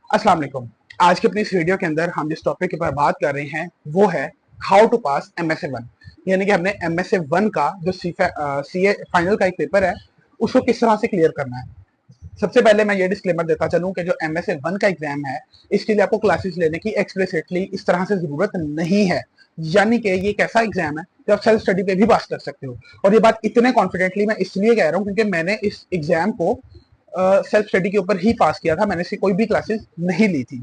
अस्सलाम वालेकुम। आज की अपनी इस वीडियो के अंदर हम जिस टॉपिक के ऊपर बात कर रहे हैं वो है how to pass MSA one. यानी कि हमने एमएसए वन का जो सीए फाइनल का एक पेपर है उसको किस तरह से क्लियर करना है। सबसे पहले मैं ये डिस्क्लेमर देता चलूं कि जो एमएसए वन का एग्जाम है इसके लिए आपको क्लासेस लेने की एक्सप्लिसिटली इस तरह से जरूरत नहीं है। यानी कि ये एक ऐसा एग्जाम है जो आप सेल्फ स्टडी पे भी पास कर सकते हो। और ये बात इतने कॉन्फिडेंटली मैं इसलिए कह रहा हूँ क्योंकि मैंने इस एग्जाम को सेल्फ स्टडी के ऊपर ही पास किया था, मैंने इसकी कोई भी क्लासेस नहीं ली थी।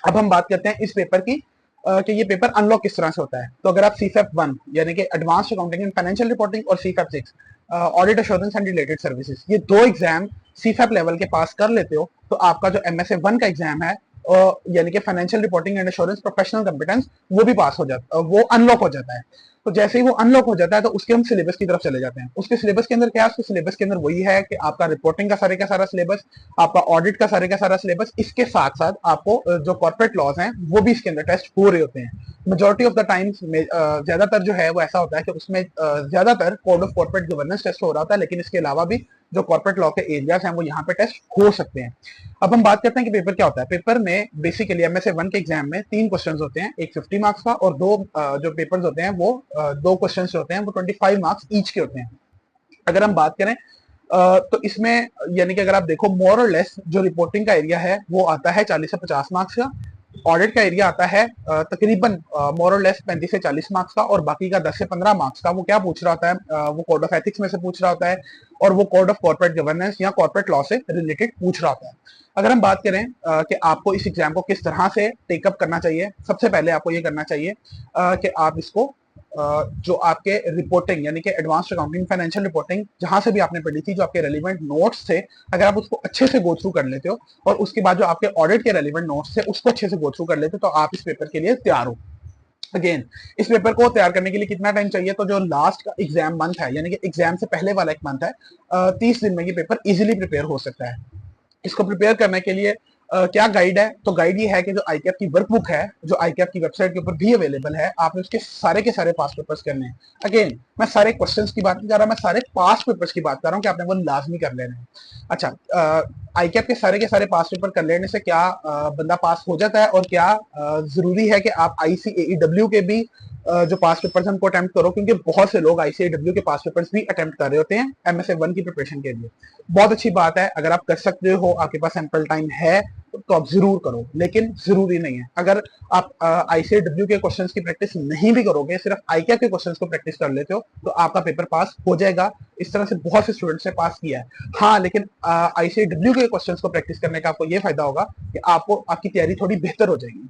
अब हम बात करते हैं इस पेपर की कि ये पेपर अनलॉक किस तरह से होता है। तो अगर आप सीफैप वन यानी कि advanced accounting and financial reporting और CFAP six audit assurance and related services, ये दो एग्जाम सीफैप लेवल के पास कर लेते हो तो आपका जो एमएसए वन का एग्जाम है यानी कि financial reporting and assurance professional competence, वो भी पास हो जाता, वो अनलॉक हो जाता है। तो जैसे ही वो अनलॉक हो जाता है तो उसके हम सिलेबस की तरफ चले जाते हैं। उसके सिलेबस के अंदर क्या है? उसके सिलेबस के अंदर वही है कि आपका रिपोर्टिंग का सारे का सारा सिलेबस, आपका ऑडिट का सारे का सारा सिलेबस, इसके साथ साथ आपको जो कॉर्पोरेट लॉज हैं वो भी इसके अंदर टेस्ट हो रहे होते हैं। मेजोरिटी ऑफ द टाइम्स ज्यादातर जो है वो ऐसा होता है कि उसमें ज्यादातर code of corporate governance test हो रहा होता है, लेकिन इसके अलावा भी जो कॉर्पोरेट लॉ के एरियाज हैं वो यहाँ पे टेस्ट हो सकते हैं। अब हम बात करते हैं कि पेपर क्या होता है। पेपर में बेसिकली एमएसए वन के एग्जाम में 3 क्वेश्चन होते हैं, एक 50 मार्क्स का और दो जो पेपर्स होते हैं वो 2 क्वेश्चन होते हैं वो 25 मार्क्स ईच के होते हैं। अगर हम बात करें तो इसमें यानी कि अगर आप देखो मोर और लेस जो रिपोर्टिंग का एरिया है वो आता है 40 से 50 मार्क्स का। ऑडिट का एरिया आता है तकरीबन मोर और लेस 35 से 40 मार्क्स का, और बाकी का 10 से 15 मार्क्स का वो क्या पूछ रहा होता है, वो कोड ऑफ एथिक्स में से पूछ रहा होता है और वो कोड ऑफ कॉर्पोरेट गवर्नेंस या कॉर्पोरेट लॉ से रिलेटेड पूछ रहा होता है। अगर हम बात करें कि आपको इस एग्जाम को किस तरह से टेकअप करना चाहिए, सबसे पहले आपको ये करना चाहिए कि आप इसको जो आपके रिपोर्टिंग यानी कि एडवांस्ड अकाउंटिंग फाइनेंशियल रिपोर्टिंग जहां से भी आपने पढ़ी थी, जो आपके रेलिवेंट नोट्स थे, अगर आप उसको अच्छे से गो थ्रू कर लेते हो और उसके बाद जो आपके ऑडिट के रेलिवेंट नोट्स थे उसको अच्छे से गो थ्रू कर लेते हो तो आप इस पेपर के लिए तैयार हो। अगेन, इस पेपर को तैयार करने के लिए कितना टाइम चाहिए? तो जो लास्ट का एग्जाम मंथ है यानी कि एग्जाम से पहले वाला एक मंथ है, 30 दिन में ये पेपर इजिली प्रिपेयर हो सकता है। इसको प्रिपेयर करने के लिए क्या गाइड है? तो गाइड ये है कि जो आईकैप की वर्कबुक है, जो आईकैप की वेबसाइट के ऊपर भी अवेलेबल है, आपने उसके सारे के सारे पास पेपर्स करने हैं। अगेन, मैं सारे क्वेश्चंस की बात नहीं कर रहा, मैं सारे पास पेपर्स की बात कर रहा हूँ कि आपने वो लाजमी कर लेने हैं। अच्छा, आईकैप के सारे पास पेपर कर लेने से क्या बंदा पास हो जाता है और क्या जरूरी है कि आप आईसीएईडब्ल्यू के भी जो पास पेपर्स हैं उनको अटेम्प्ट करो? क्योंकि बहुत से लोग आईसीएईडब्ल्यू के पास पेपर्स भी अटेम्प्ट कर रहे होते हैं एमएसए वन की प्रिपरेशन के लिए। बहुत अच्छी बात है, अगर आप कर सकते हो, आपके पास सैंपल टाइम है तो आप जरूर करो, लेकिन जरूरी नहीं है। अगर आप आईसीएडब्ल्यू के क्वेश्चंस की प्रैक्टिस नहीं भी करोगे, सिर्फ आईकैप के क्वेश्चंस को प्रैक्टिस कर लेते हो तो आपका पेपर पास हो जाएगा। इस तरह से बहुत से स्टूडेंट्स ने पास किया है। हाँ, लेकिन आईसीएडब्ल्यू के क्वेश्चंस को प्रैक्टिस करने का आपको ये फायदा होगा कि आपको आपकी तैयारी थोड़ी बेहतर हो जाएगी।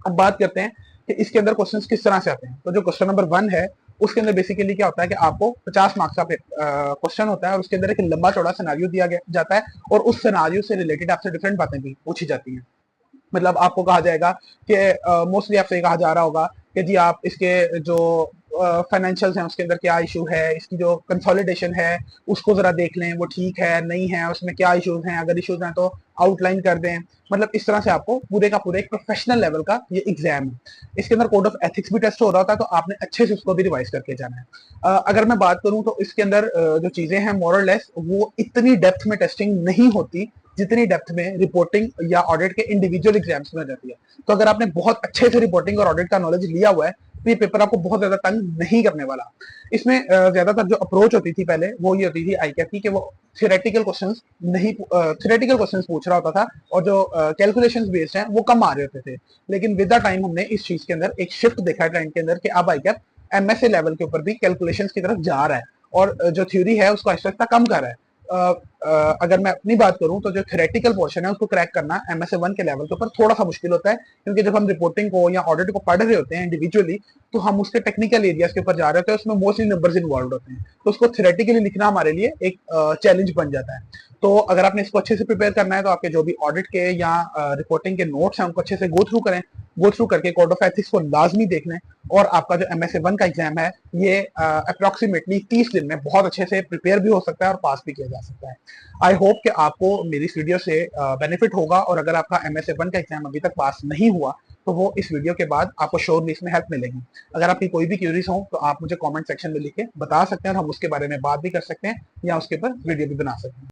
अब बात करते हैं कि इसके अंदर क्वेश्चंस किस तरह से आते हैं। तो जो क्वेश्चन नंबर 1 है उसके अंदर बेसिकली क्या होता है कि आपको 50 मार्क्स का क्वेश्चन होता है और उसके अंदर एक लंबा चौड़ा सिनारियो दिया जाता है और उस सिनारियो से रिलेटेड आपसे डिफरेंट बातें भी पूछी जाती हैं। मतलब आपको कहा जाएगा कि मोस्टली आपसे कहा जा रहा होगा कि जी आप इसके जो फाइनेंशियल्स हैं उसके अंदर क्या इशू है, इसकी जो कंसोलिडेशन है उसको जरा देख लें, वो ठीक है नहीं है, उसमें क्या इश्यूज हैं, अगर इश्यूज हैं तो आउटलाइन कर दें। मतलब इस तरह से आपको पूरे का पूरे एक प्रोफेशनल लेवल का ये एग्जाम है। इसके अंदर कोड ऑफ एथिक्स भी टेस्ट हो रहा होता है तो आपने अच्छे से उसको भी रिवाइज करके जाना है। अगर मैं बात करूं तो इसके अंदर जो चीजें हैं मोर और लेस वो इतनी डेप्थ में टेस्टिंग नहीं होती जितनी डेप्थ में रिपोर्टिंग या ऑडिट के इंडिविजुअल एग्जाम्स में जाती है। तो अगर आपने बहुत अच्छे से रिपोर्टिंग और ऑडिट का नॉलेज लिया हुआ है तो ये पेपर आपको बहुत ज्यादा तंग नहीं करने वाला। इसमें ज्यादातर जो अप्रोच होती थी पहले वो ये होती थी आईकैप की कि वो थियोरेटिकल क्वेश्चंस नहीं थियोरेटिकल क्वेश्चंस पूछ रहा होता था और जो कैलकुलेशंस बेस्ड हैं वो कम आ रहे होते थे। लेकिन विद द टाइम हमने इस चीज के अंदर एक शिफ्ट देखा है ट्रेंड के अंदर कि अब आईकैप एमएसए लेवल के ऊपर भी कैलकुलेशंस की तरफ जा रहा है और जो थ्योरी है उसको आहिस्ता कम कर रहा है। अगर मैं अपनी बात करूं तो जो थ्योरेटिकल पोर्शन है उसको क्रैक करना एमएसए वन के लेवल के ऊपर थोड़ा सा मुश्किल होता है, क्योंकि जब हम रिपोर्टिंग को या ऑडिट को पढ़ रहे होते हैं इंडिविजुअली तो हम उसके टेक्निकल एरियाज के ऊपर जा रहे होते हैं, उसमें मोस्टली नंबर्स इन्वॉल्व होते हैं, तो उसको थ्योरेटिकली लिखना हमारे लिए एक चैलेंज बन जाता है। तो अगर आपने इसको अच्छे से प्रिपेयर करना है तो आपके जो भी ऑडिट के या रिपोर्टिंग के नोट्स हैं उनको अच्छे से गो थ्रू करें, गो थ्रू करके कोड ऑफ एथिक्स को लाजमी देख लें और आपका जो एमएसए वन का एग्जाम है ये अप्रोक्सीमेटली 30 दिन में बहुत अच्छे से प्रिपेयर भी हो सकता है और पास भी किया जा सकता है। आई होप कि आपको मेरी इस वीडियो से बेनिफिट होगा और अगर आपका एमएसए वन का एग्जाम अभी तक पास नहीं हुआ तो वो इस वीडियो के बाद आपको श्योरली इसमें हेल्प मिलेगी। अगर आपकी कोई भी क्यूरीज हो तो आप मुझे कमेंट सेक्शन में लिख के बता सकते हैं और हम उसके बारे में बात भी कर सकते हैं या उसके ऊपर वीडियो भी बना सकते हैं।